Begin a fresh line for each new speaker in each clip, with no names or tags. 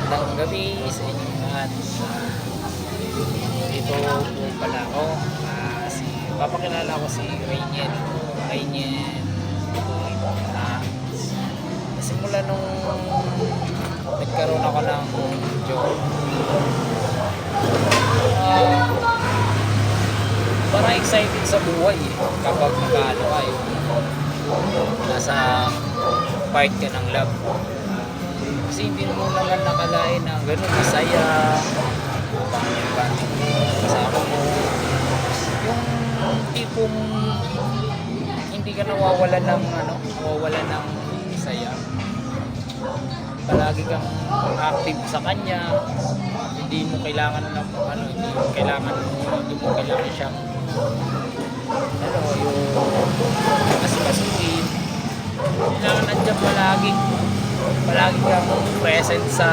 Magandang gabi sa inyo lahat. Dito po pala ako. Papakilala ko si Rainiel. Rainiel. Simula nung nagkaroon ako ng job, parang excited sa buhay kapag nakaano kayo. Nasa part ka ng love. Kasi hindi mo naman nakalain na gano'n masaya, pang-banding mo, kasama mo. Yung tipong hindi ka nawawalan ng saya. Palagi kang active sa kanya. Hindi mo kailangan siyang yung asikasuhin. Kailangan nandiyan palagi kang present sa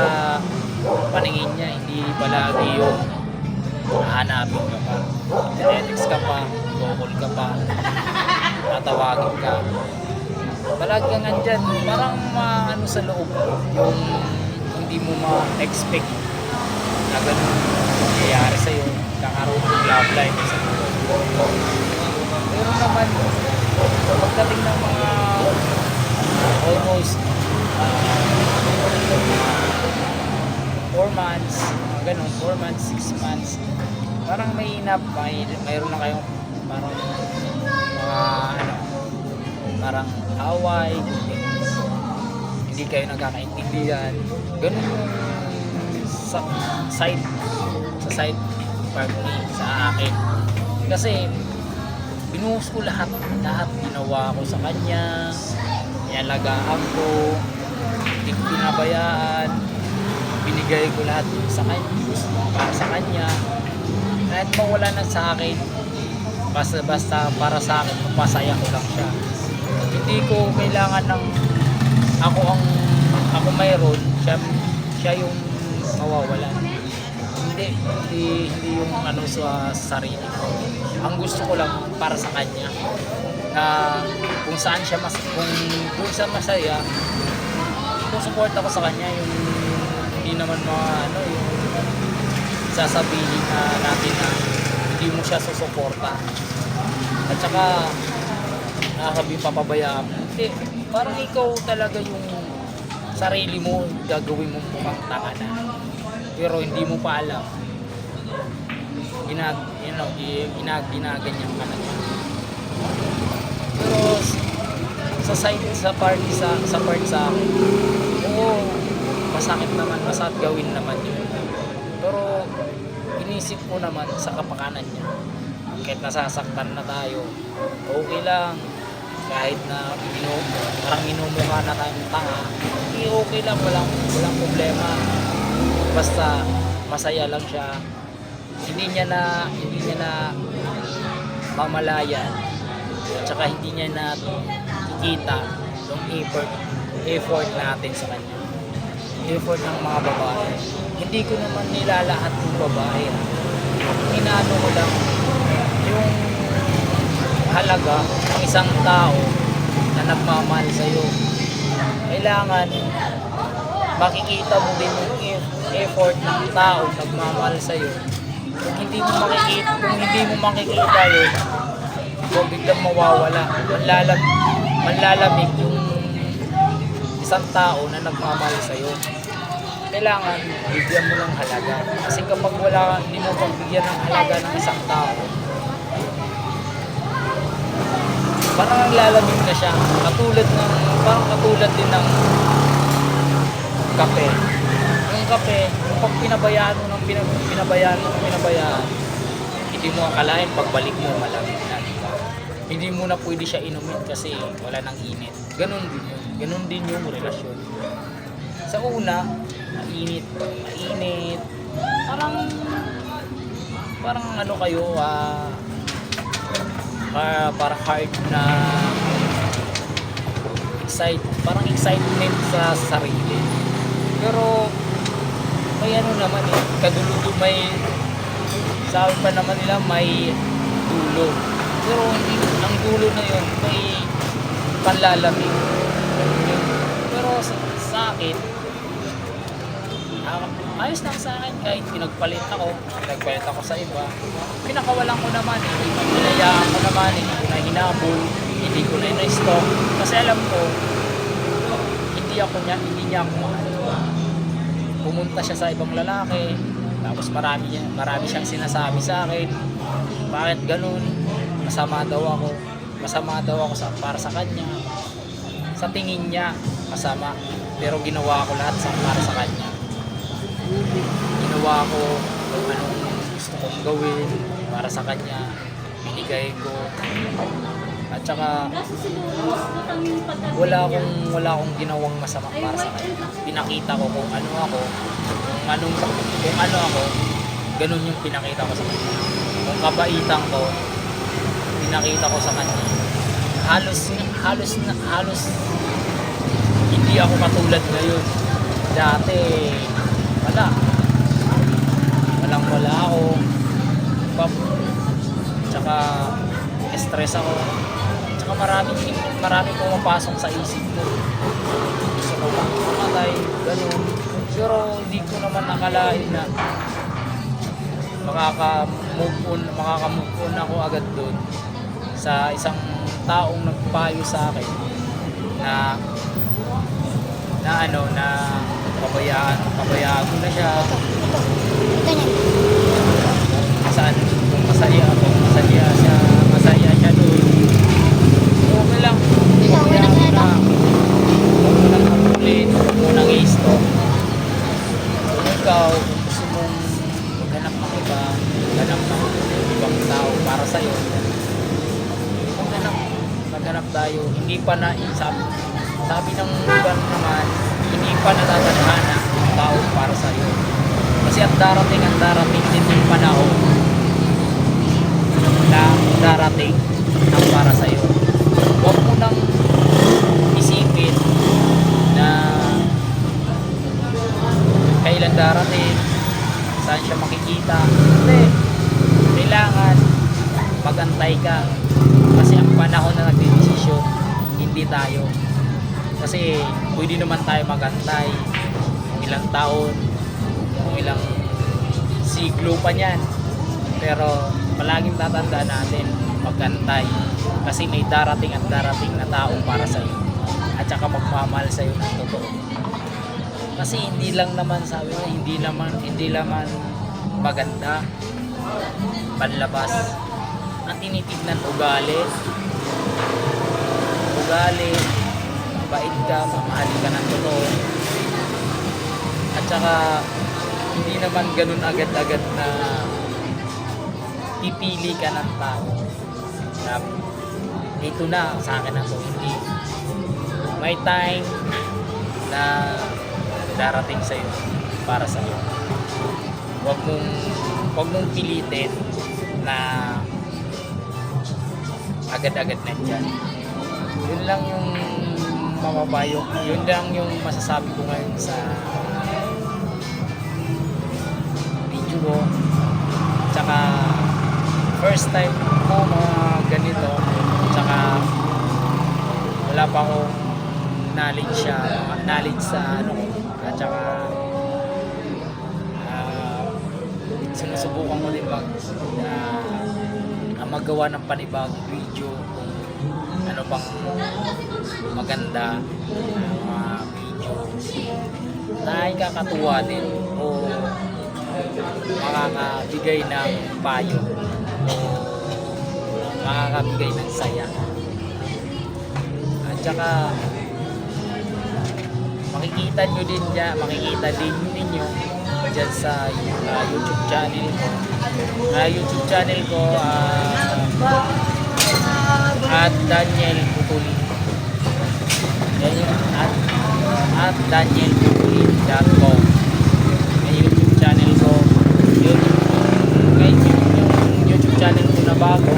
paningin niya, hindi palagi yung hahanapin ka pa, text ka pa, call ka pa, tatawagin ka. Palagi kang nandyan, parang maano sa loob, yung hindi mo ma-expect na ganun nangyayari sa'yo, kakaroon ng love life sa buhay. Pero naman, pagdating ng mga almost 4 months, ganun, 4 months, 6 months, parang mayroon na kayong parang parang away, hindi kayo nagkakaintindihan, ganun yung sa side part ni sa akin. Kasi binuhos ko lahat ginawa ko sa kanya, inalagaan ko, hindi ko pinabayaan, binigay ko lahat sa kanya, para sa kanya. Kahit mawala na sa akin, basta para sa akin, mapasaya ko lang siya. Hindi ko kailangan ng ako mayroon, siya yung mawawala. Hindi yung sa sarili ko. Ang gusto ko lang para sa kanya, na kung saan kung saan masaya, kung support ako sa kanya, yung hindi naman yung sasabihin natin na hindi mo siya susuporta at saka nakakabi papabayaan mo. Hindi, parang ikaw talaga yung sarili mo gagawin mo mukhang tanga na, pero hindi mo pa alam, ginaganyan ka na niya. Pero sa part sa akin, oo, masakit naman, masakit gawin naman yun. Pero inisip ko naman sa kapakanan niya, kahit nasasaktan na tayo, okay lang. Kahit na parang minumukha na tayong tanga, okay lang, walang problema. Basta masaya lang siya. Hindi niya na mamalayan, at saka hindi niya na kikita yung effort natin sa kanya, effort ng mga babae. Hindi ko naman nilalahat ng babae, inaano ko lang yung halaga ng isang tao na nagmamahal sa'yo. Kailangan makikita mo din yung effort ng tao nagmamahal sa'yo. Kung hindi mo makikita yun, biglang mawawala, manlalamig yung isang tao na nagmamahal sa'yo. Kailangan bigyan mo ng halaga, kasi kapag hindi mo pagbigyan ng halaga ng isang tao, parang naglalamig na siya, katulad din ng kape. Yung kape, pag pinabayaan mo, hindi mo akalain pagbalik mo malamig na, diba? Hindi mo na pwede siya inumin kasi wala nang init. Ganun din yung relasyon. Sa una, mainit, parang kayo, parang hard na parang excitement sa sarili. Pero may naman sabi pa naman nila may dulo. Pero hindi, ang dulo na yun may panlalamig. Pero sa akin, ayos lang sa akin kahit pinagpalit ako sa iba. Pinakawalan ko naman, hinayaan ko naman, hindi ko na hinabol, hindi ko na in-stock. Kasi alam ko, hindi niya ako mahal. Pumunta siya sa ibang lalaki, tapos marami siyang sinasabi sa akin. Bakit ganun? Masama daw ako para sa kanya. Sa tingin niya, masama. Pero ginawa ko lahat para sa kanya. Ginawa ko kung anong gusto kong gawin para sa kanya. Binigay ko. At saka wala akong ginawang masama para sa kanya. Pinakita ko kung ano ako, kung ano ako, ganun yung pinakita ko sa kanya. Kung kabaitan ko, pinakita ko sa kanya. Halos hindi ako katulad ngayon. Dati wala ako. Tsaka stress ako. Tsaka marami pumapasok sa isip ko. Gusto ko bang pumatay, ganun. Pero hindi ko naman nakalain na makaka-move on ako agad doon sa isang taong nagpayo sa akin na pabayaan ko na siya. Kung masaya siya doon. Okay lang, pabayaan ko na. Huwag mo nang habulin, huwag mo nang i-stop. Kung ikaw, gusto mong maghanap ng ibang tao para sa'yo, maghanap tayo. Hindi pa na, sabi ng iba naman, hindi pa natatadhana ang tao para sa'yo. Kasi ang darating din yung panahon na darating ang para sa'yo. Huwag mo nang isipin na kailan darating, saan siya makikita. Hindi. Kailangan magantay ka. Kasi ang panahon na nagdedesisyon, hindi tayo. Kasi pwede naman tayo magantay kung ilang taon, kung ilang siglo pa niyan. Pero palaging tatandaan natin magantay. Kasi may darating na tao para sa iyo. At saka magmamahal sa iyo ng totoo. Kasi hindi lang naman hindi naman maganda panlabas. Ang tinitignan ugali, mabait ka, mamahalin ka ng totoo. At saka hindi naman ganun agad-agad na pipili ka ng tao na ito na sa akin na to. Hindi. May time na darating sa'yo para sa'yo. Huwag mong pilitin na agad-agad na dyan. Yun lang yung mapapayo. Yun lang yung masasabi ko ngayon sa video ko. Tsaka first time ko mga ganito. Tsaka wala pa akong knowledge sa ano ko. At tsaka sinusubukan ko din magawa ng panibagong video kung ano pang maganda mga video na ikakatuwa din o makakabigay ng payo o makakabigay ng saya. At saka makikita din ninyo dyan sa YouTube channel ko at Daniel Putuli. Yan yung at danielputuli.com. Yung YouTube channel ko. Yung YouTube channel ko na bago.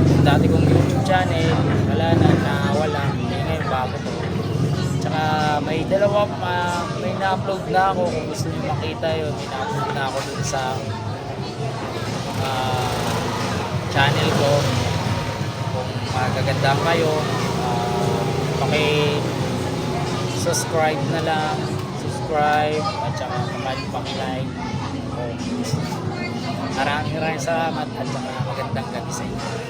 Yung dati kong YouTube channel nawala. Ngayon bago ko. Tsaka may na-upload na ako kung gusto nyo makita yun. May na-upload na ako dun sa channel ko. Kung magagandang kayo, paki-subscribe na lang. mag-subscribe at saka paki-like. Maraming salamat at saka magandang gabi sa inyo.